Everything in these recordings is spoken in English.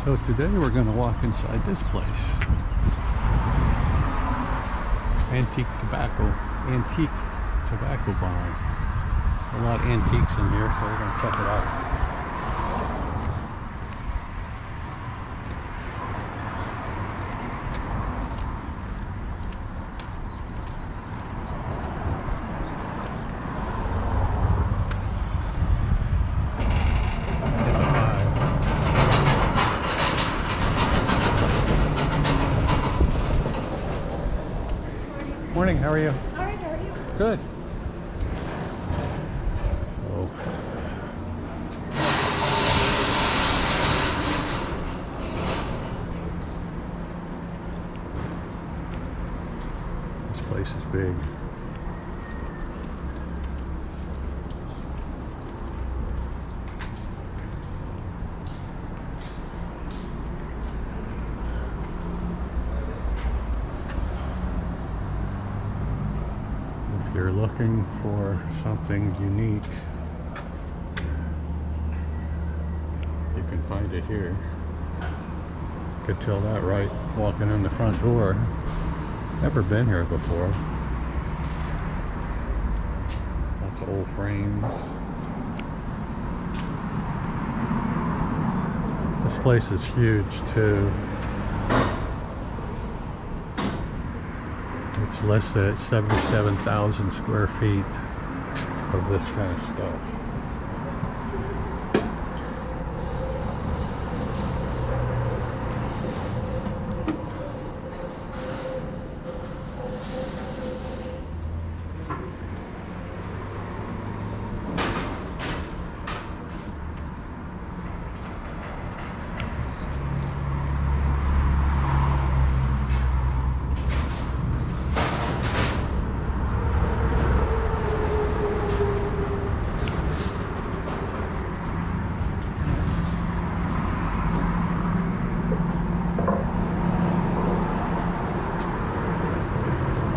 So today we're going to walk inside this place. Antique tobacco barn. A lot of antiques in here, so we're going to check it out. Morning, how are you? All right, how are you? Good. So, this place is big. If you're looking for something unique, you can find it here. Could tell that right walking in the front door. Never been here before. Lots of old frames. This place is huge too. It's listed at 77,000 square feet of this kind of stuff.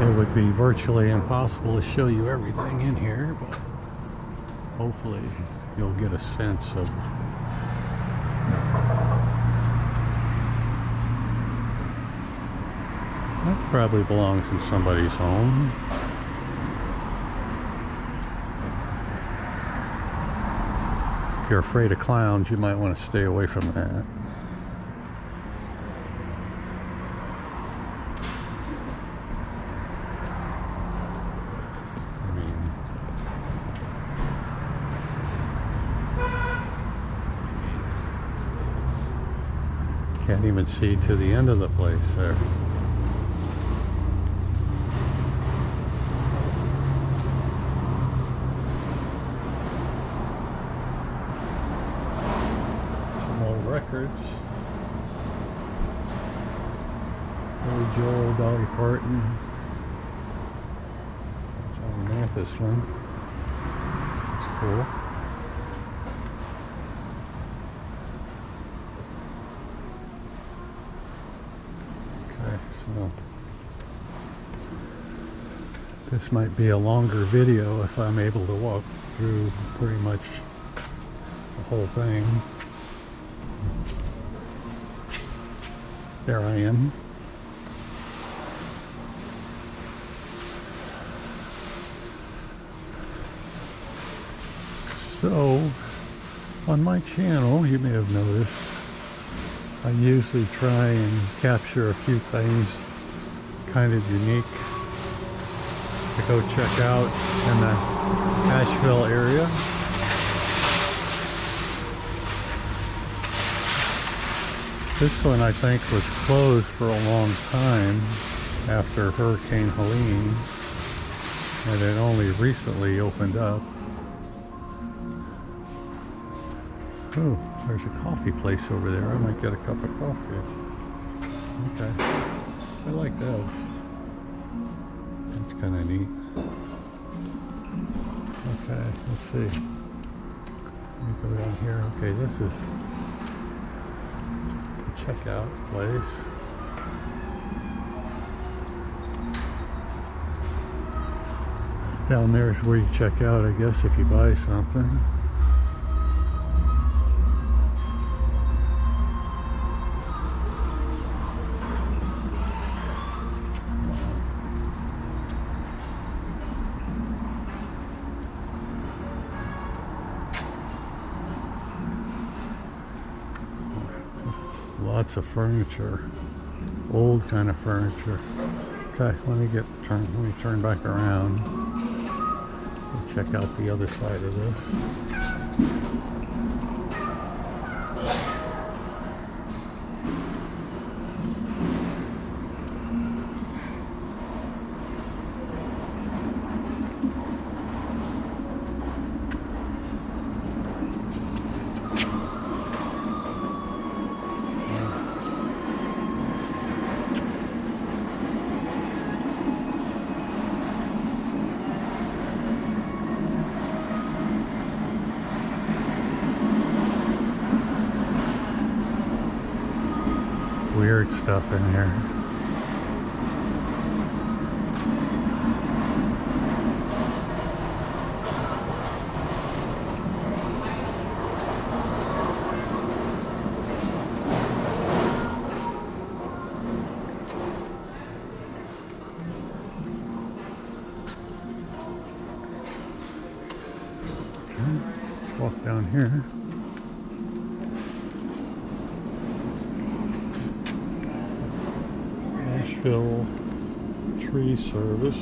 It would be virtually impossible to show you everything in here, but hopefully you'll get a sense of that. Probably belongs in somebody's home. If you're afraid of clowns, you might want to stay away from that. Can't even see to the end of the place there. Some old records. Billy Joel, Dolly Parton, John Mathis one. That's cool. So this might be a longer video if I'm able to walk through pretty much the whole thing. There I am. So on my channel, you may have noticed, I usually try and capture a few things kind of unique to go check out in the Asheville area. This one I think was closed for a long time after Hurricane Helene, and it only recently opened up. Oh, there's a coffee place over there. I might get a cup of coffee. Okay. I like those. That's kind of neat. Okay, let's see. Let me go down here. Okay, this is the checkout place. Down there is where you check out, I guess, if you buy something. lots of furniture, old kind of furniture. Okay, let me turn back around and check out the other side of this. Weird stuff in here. Okay, let's walk down here. Asheville tree service,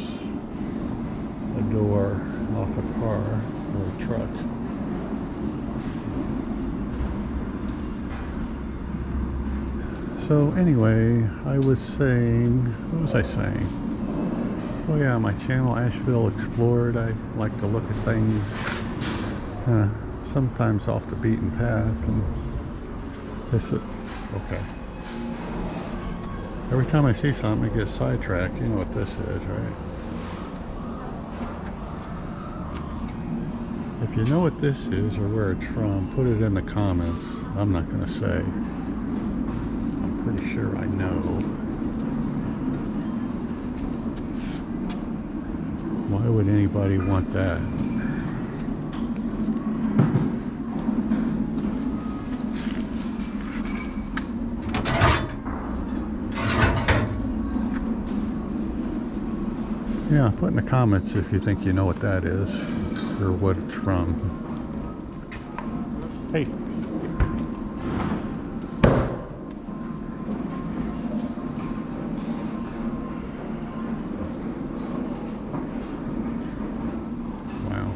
a door off a car or a truck. So anyway, I was saying, what was I saying? Oh yeah, my channel Asheville Explored. I like to look at things sometimes off the beaten path, and this is okay. Every time I see something, I get sidetracked. You know what this is, right? If you know what this is or where it's from, put it in the comments. I'm not going to say. I'm pretty sure I know. Why would anybody want that? Yeah, put in the comments if you think you know what that is or what it's from. Hey. Wow.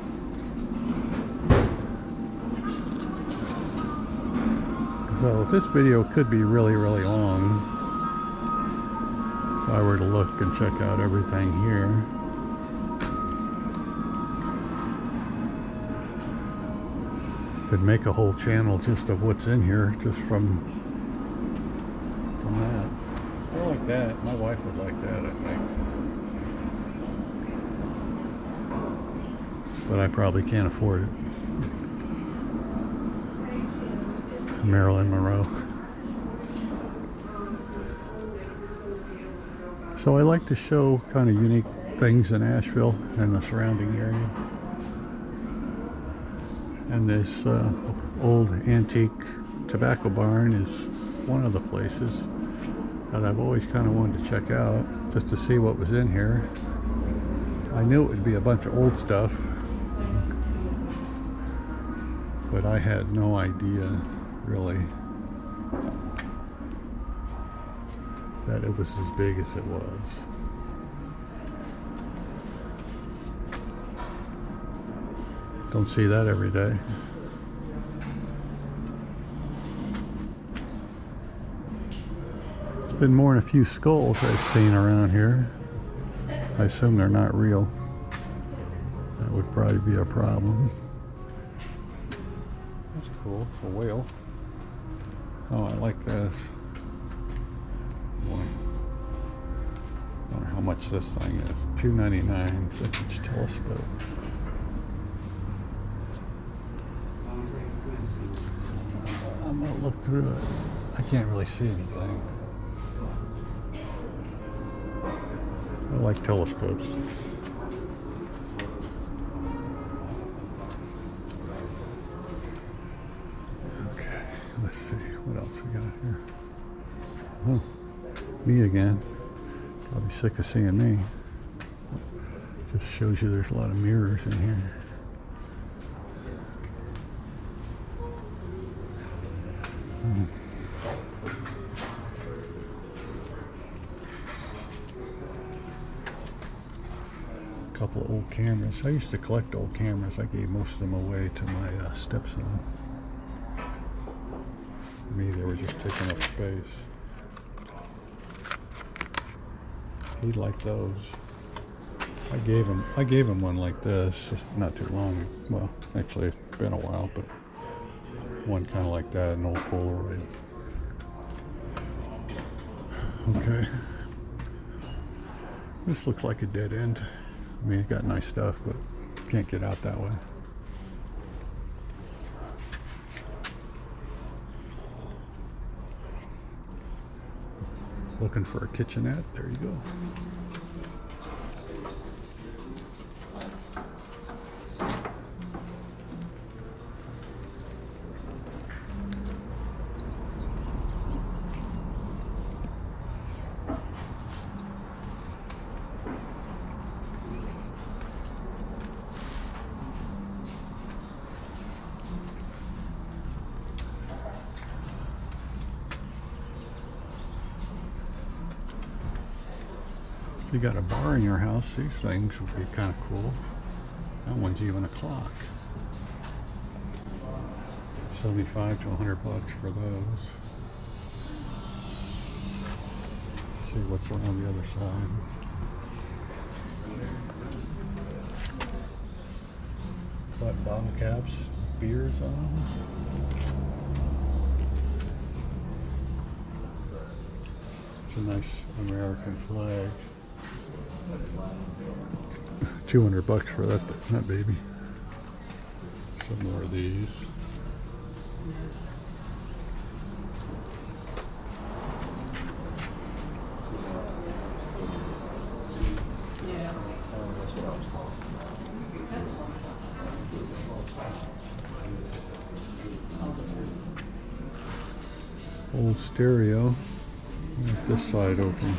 So this video could be really, really long. If I were to look and check out everything here. Could make a whole channel just of what's in here, just from that. I like that. My wife would like that, I think. But I probably can't afford it. Marilyn Monroe. So I like to show kind of unique things in Asheville and the surrounding area. And this old antique tobacco barn is one of the places that I've always kind of wanted to check out, just to see what was in here. I knew it would be a bunch of old stuff, but I had no idea, really, that it was as big as it was. Don't see that every day. It's been more than a few skulls I've seen around here. I assume they're not real. That would probably be a problem. That's cool. It's a whale. Oh, I like this. I wonder how much this thing is. $2.99 vintage telescope. I'm gonna look through it. I can't really see anything. I like telescopes. Okay, let's see what else we got here. Oh, me again. Probably sick of seeing me. Just shows you there's a lot of mirrors in here. couple of old cameras. I used to collect old cameras. I gave most of them away to my stepson. For me, they were just taking up space. He liked those. I gave him one like this not too long. Well, actually, it's been a while, but one kind of like that, an old Polaroid. Okay. This looks like a dead end. I mean, it got nice stuff, but can't get out that way. Looking for a kitchenette. There you go. If you got a bar in your house, these things would be kind of cool. That one's even a clock. 75 to 100 bucks for those. Let's see what's on the other side. What, bottle caps, beers on them? It's a nice American flag. 200 bucks for that baby. Some more of these. Old stereo. If this side opens.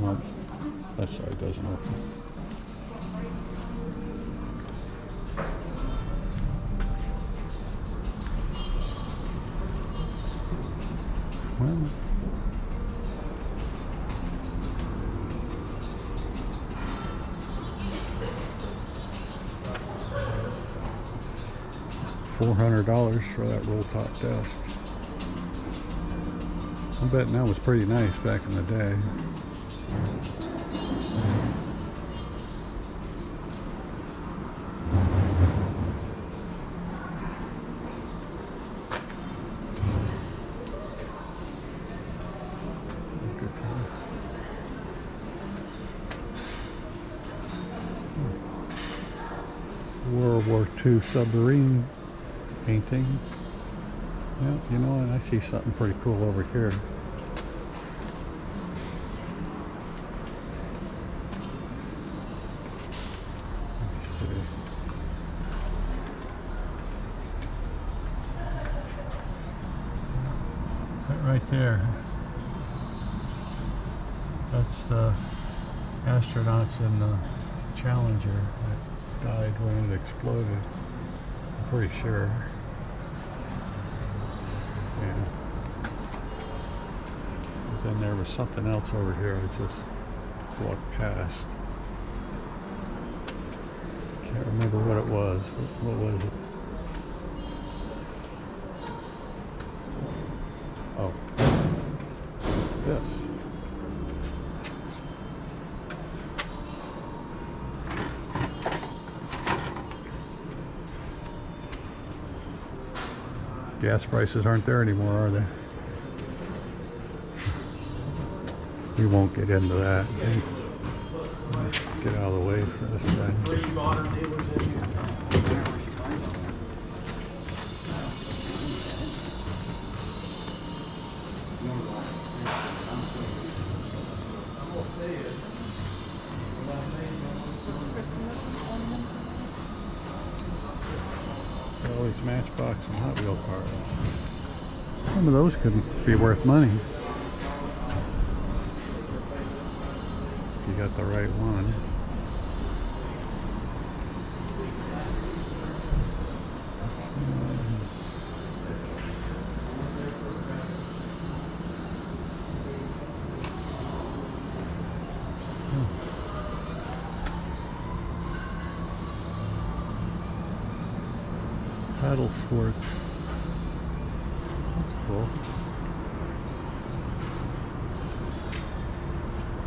Well, that side doesn't open. Well, $400 for that roll top desk. I'm betting that was pretty nice back in the day. World War II submarine painting. Yeah, you know what? I see something pretty cool over here. That right there. That's the astronauts in the Challenger that died when it exploded. I'm pretty sure. Yeah. But then there was something else over here I just walked past. Can't remember what it was. What was it? Oh. This. Gas prices aren't there anymore, are they? We won't get into that. Get out of the way for this guy. All these Matchbox and Hot Wheel cars. Some of those could be worth money if you got the right one. paddle sports. That's cool.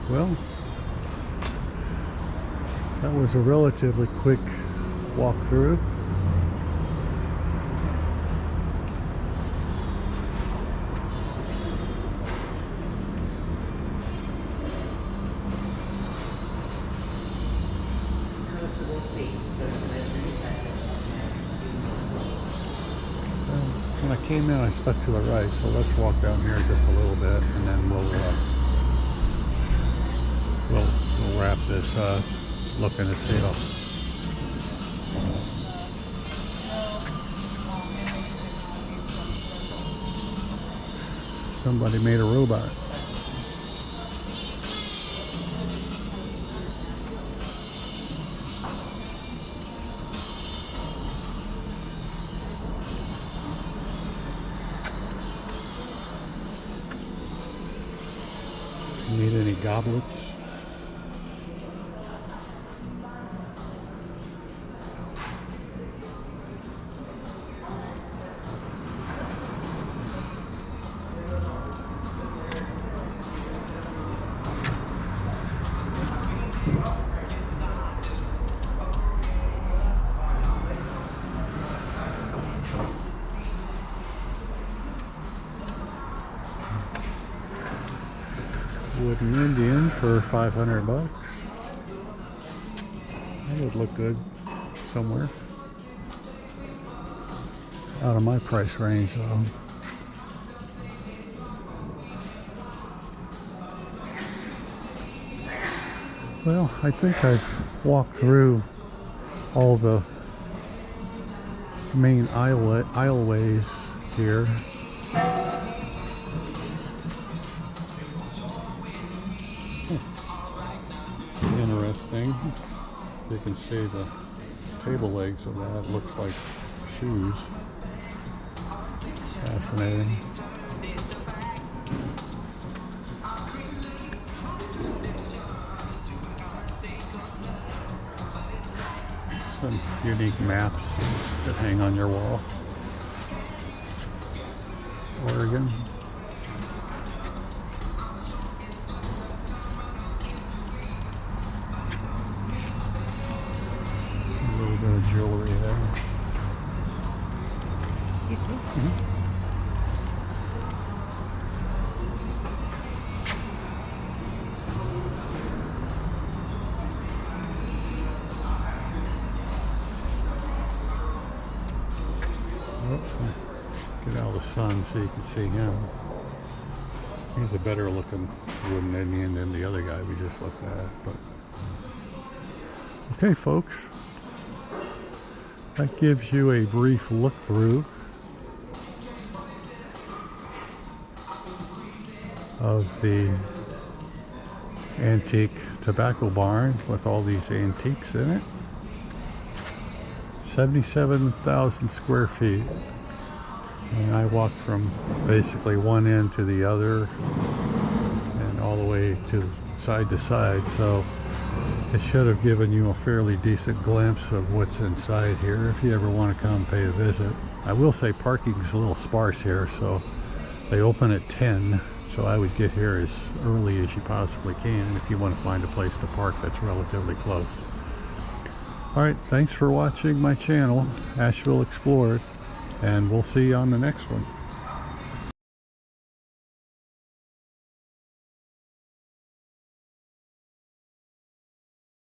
Well, that was a relatively quick walkthrough. When I came in, I stuck to the right, so let's walk down here just a little bit, and then we'll wrap this look and seal. Somebody made a robot. Need any goblets? Wooden Indian for 500 bucks. That would look good somewhere. Out of my price range though. Well, I think I've walked through all the main aisleways here. Interesting. You can see the table legs of that. Looks like shoes. Fascinating. Some unique maps that hang on your wall. Oregon. Jewelry there. Excuse me? Mm-hmm. Get out of the sun so you can see him. He's a better looking wooden Indian than the other guy we just looked at. But okay, folks. That gives you a brief look through of the antique tobacco barn with all these antiques in it. 77,000 square feet. And I walked from basically one end to the other and all the way to side, so it should have given you a fairly decent glimpse of what's inside here if you ever want to come pay a visit. I will say parking is a little sparse here, so they open at 10, so I would get here as early as you possibly can if you want to find a place to park that's relatively close. Alright, thanks for watching my channel, Asheville Explored, and we'll see you on the next one.